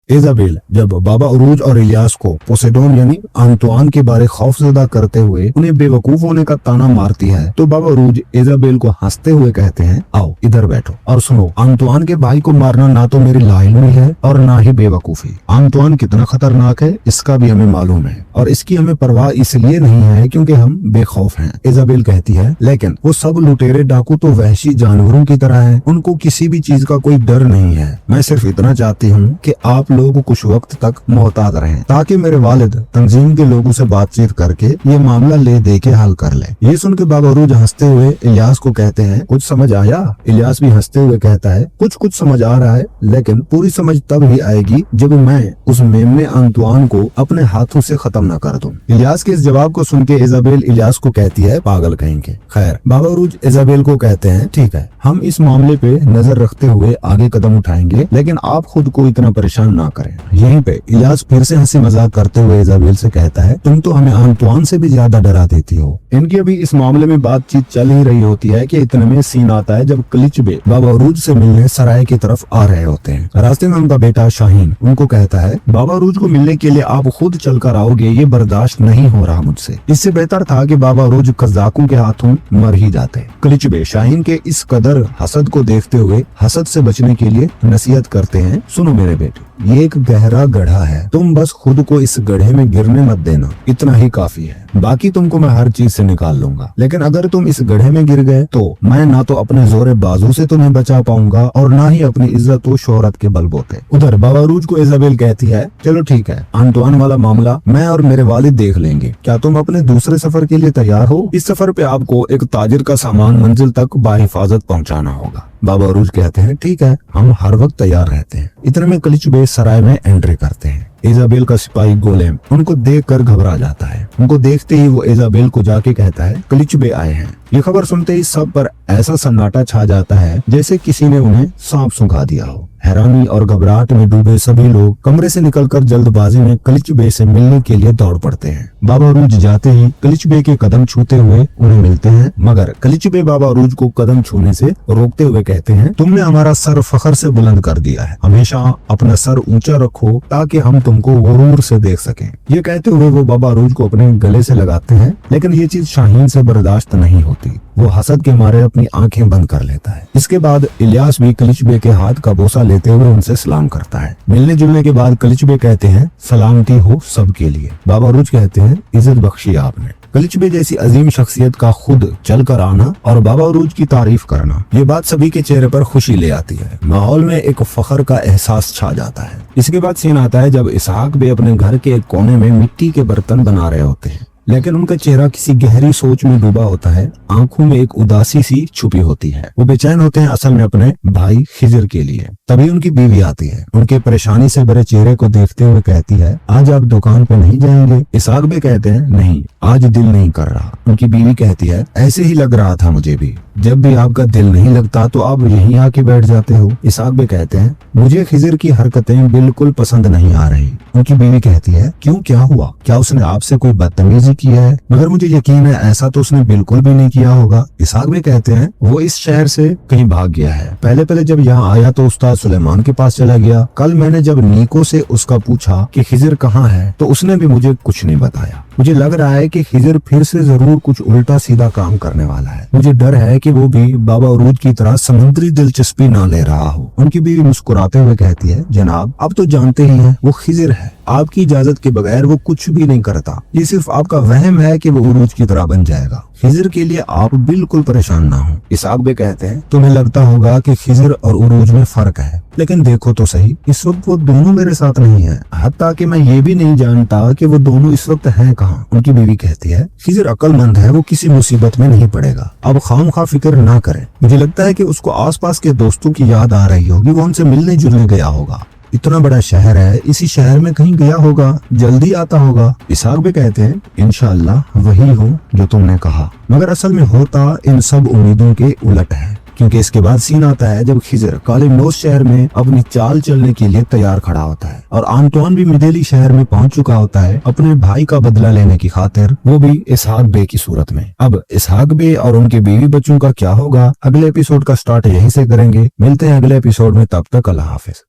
Isabel जब बाबा उरूज और इलियास को पोसेडोन यानी आंतुआन के बारे खौफजदा करते हुए उन्हें बेवकूफ होने का ताना मारती है तो बाबा उरूज इजाबेल को हंसते हुए कहते हैं, आओ इधर बैठो और सुनो, आंतुआन के भाई को मारना ना तो मेरी लाइल्मी है और ना ही बेवकूफी। आंतुआन कितना खतरनाक है इसका भी हमें मालूम है और इसकी हमें परवाह इसलिए नहीं है क्योंकि हम बेखौफ हैं। इजाबेल कहती है, लेकिन वो सब लुटेरे डाकू तो वहशी जानवरों की तरह हैं, उनको किसी भी चीज का कोई डर नहीं है। मैं सिर्फ इतना चाहती हूँ कि आप लोग कुछ वक्त तक मोहतात रहें ताकि मेरे वालिद तंजीम के लोगों से बातचीत करके ये मामला ले दे के हल कर ले। ये सुन के बाबा उरूज हंसते हुए इलियास को कहते हैं, कुछ समझ आया? इलियास भी हंसते हुए कहता है, कुछ कुछ समझ आ रहा है, लेकिन पूरी समझ तब ही आएगी जब मैं उस मेमने आंतुआन को अपने हाथों से खत्म न कर दूं। इलियास के इस जवाब को सुन के इजाबेल इलियास को कहती है, पागल कहेंगे। खैर, बाबा उरूज इजाबेल को कहते हैं, ठीक है, हम इस मामले पे नजर रखते हुए आगे कदम उठाएंगे, लेकिन आप खुद को इतना परेशान ना करें। यहीं पे इलियास फिर से हंसी मजाक करते हुए इजाबेल से कहता है, तुम तो हमें आंतुआन से भी ज्यादा डरा देती हो। इनकी अभी इस मामले में बातचीत चल ही रही होती है कि इतने में सीन आता है जब कलिचबे बाबा उरूज से मिलने सराय की तरफ आ रहे होते हैं। रास्ते में उनका बेटा शाहीन उनको कहता है, बाबा उरूज को मिलने के लिए आप खुद चलकर आओगे, ये बर्दाश्त नहीं हो रहा मुझसे। इससे बेहतर था कि बाबा उरूज कज़ाकों के हाथों मर ही जाते। कलिचबे शाहीन के इस कदर हसद को देखते हुए हसद से बचने के लिए नसीहत करते हैं, सुनो मेरे बेटे, ये एक गहरा गड्ढा है, तुम बस खुद को इस गड्ढे में गिरने मत देना, इतना ही काफी है, बाकी तुमको मैं हर चीज से निकाल लूंगा। लेकिन अगर तुम इस गड्ढे में गिर गए तो मैं ना तो अपने जोरे बाजू से तुम्हें बचा पाऊंगा और ना ही अपनी इज्जत और शोहरत के बलबूते। उधर बाबा उरूज को इजाबेल कहती है, चलो ठीक है, आंतुआन वाला मामला मैं और मेरे वालिद देख लेंगे, क्या तुम अपने दूसरे सफर के लिए तैयार हो? इस सफर पे आपको एक ताजिर का सामान मंजिल तक बाहिफाजत पहुँचाना होगा। बाबा उरूज कहते हैं, ठीक है, हम हर वक्त तैयार रहते हैं। इतने में कलिचबे सराय में एंट्री करते हैं। इजाबेल का सिपाही गोलेम उनको देखकर घबरा जाता है। उनको देखते ही वो इजाबेल को जाके कहता है, कलिचबे आए हैं। ये खबर सुनते ही सब पर ऐसा सन्नाटा छा जाता है जैसे किसी ने उन्हें सांप सूंघा दिया हो। हैरानी और घबराहट में डूबे सभी लोग कमरे से निकलकर जल्दबाजी में कलिचबे से मिलने के लिए दौड़ पड़ते हैं। बाबा उरूज जाते ही कलिचबे के कदम छूते हुए उन्हें मिलते हैं, मगर कलिचबे बाबा उरूज को कदम छूने से रोकते हुए कहते हैं, तुमने हमारा सर फखर से बुलंद कर दिया है, हमेशा अपना सर ऊंचा रखो ताकि हम तुमको गुरूर से देख सकें। ये कहते हुए वो बाबा उरूज को अपने गले से लगाते हैं, लेकिन ये चीज शाहीन से बर्दाश्त नहीं होती। वो हसद के मारे अपनी आंखें बंद कर लेता है। इसके बाद इलियास भी कलिचबे के हाथ का बोसा लेते हुए उनसे सलाम करता है। मिलने जुलने के बाद कलिचबे कहते हैं, सलामती हो सबके लिए। बाबा उरूज कहते हैं, इज्जत बख्शी आपने। कलिचबे जैसी अजीम शख्सियत का खुद चल कर आना और बाबा उरूज की तारीफ करना, ये बात सभी के चेहरे पर खुशी ले आती है। माहौल में एक फखर का एहसास छा जाता है। इसके बाद सीन आता है जब इसहाक भी अपने घर के एक कोने में मिट्टी के बर्तन बना रहे होते हैं, लेकिन उनका चेहरा किसी गहरी सोच में डूबा होता है। आंखों में एक उदासी सी छुपी होती है। वो बेचैन होते हैं असल में अपने भाई खिजर के लिए। तभी उनकी बीवी आती है। उनके परेशानी से भरे चेहरे को देखते हुए कहती है, आज आप दुकान पे नहीं जाएंगे? इसहाक भी कहते हैं, नहीं, आज दिल नहीं कर रहा। उनकी बीवी कहती है, ऐसे ही लग रहा था मुझे भी, जब भी आपका दिल नहीं लगता तो आप यहीं आके बैठ जाते हो। इसहाक भी कहते हैं, मुझे खिजर की हरकतें बिल्कुल पसंद नहीं आ रही। उनकी बीवी कहती है, क्यों, क्या हुआ? क्या उसने आपसे कोई बदतमीजी किया है? मगर मुझे यकीन है ऐसा तो उसने बिल्कुल भी नहीं किया होगा। इसहाक भी कहते हैं, वो इस शहर से कहीं भाग गया है। पहले जब यहाँ आया तो उस्ताद सुलेमान के पास चला गया। कल मैंने जब नीको से उसका पूछा कि खिजर कहाँ है तो उसने भी मुझे कुछ नहीं बताया। मुझे लग रहा है कि खिजर फिर से जरूर कुछ उल्टा सीधा काम करने वाला है। मुझे डर है कि वो भी बाबा उरूज की तरह समुद्री दिलचस्पी ना ले रहा हो। उनकी बीवी मुस्कुराते हुए कहती है, जनाब आप तो जानते ही हैं वो खिजर है, आपकी इजाजत के बगैर वो कुछ भी नहीं करता। ये सिर्फ आपका वहम है कि वो उरूज की तरह बन जाएगा। खिजर के लिए आप बिल्कुल परेशान ना हो। इसहाक भी कहते हैं, तुम्हें लगता होगा कि खिजर और उरूज में फर्क है, लेकिन देखो तो सही, इस वक्त वो दोनों मेरे साथ नहीं है। हत्ता कि मैं ये भी नहीं जानता कि वो दोनों इस वक्त हैं कहाँ। उनकी बीवी कहती है, खिजर अक्लमंद है, वो किसी मुसीबत में नहीं पड़ेगा, अब खामखा फिक्र ना करें। मुझे लगता है कि उसको आसपास के दोस्तों की याद आ रही होगी, वो उनसे मिलने जुलने गया होगा। इतना बड़ा शहर है, इसी शहर में कहीं गया होगा, जल्दी आता होगा। इसहाक भी कहते हैं, इंशाअल्लाह वही हो जो तुमने कहा। मगर असल में होता इन सब उम्मीदों के उलट है, क्योंकि इसके बाद सीन आता है जब खिजर कालिमनोस शहर में अपनी चाल चलने के लिए तैयार खड़ा होता है और आंतुआन भी मिदेली शहर में पहुंच चुका होता है अपने भाई का बदला लेने की खातिर, वो भी इसहाक बे की सूरत में। अब इसहाक बे और उनके बीवी बच्चों का क्या होगा, अगले एपिसोड का स्टार्ट यहीं से करेंगे। मिलते हैं अगले एपिसोड में, तब तक अल्लाह हाफिज।